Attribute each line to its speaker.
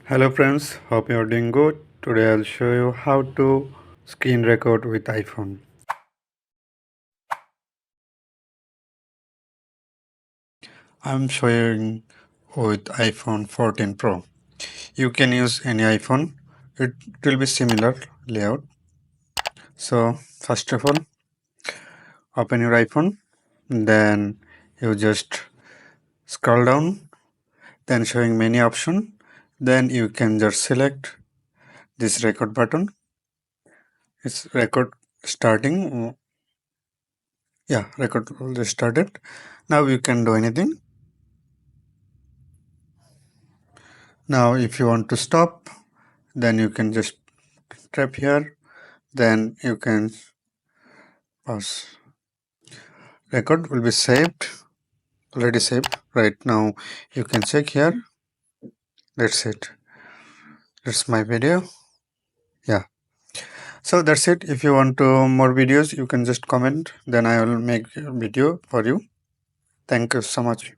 Speaker 1: Hello friends, hope you are doing good. Today I'll show you how to screen record with iPhone. I'm showing with iPhone 14 Pro. You can use any iPhone. It will be similar layout. So first of all, open your iPhone. Then you just scroll down. Then showing many option. Then you can just select this record button. It's record starting. Yeah, record already started. Now you can do anything. Now if you want to stop, then you can just tap here, then you can pause. Record will be saved, already saved. Right now you can check here. That's it. That's my video. Yeah. So that's it. If you want to more videos, you can just comment. Then I will make a video for you. Thank you so much.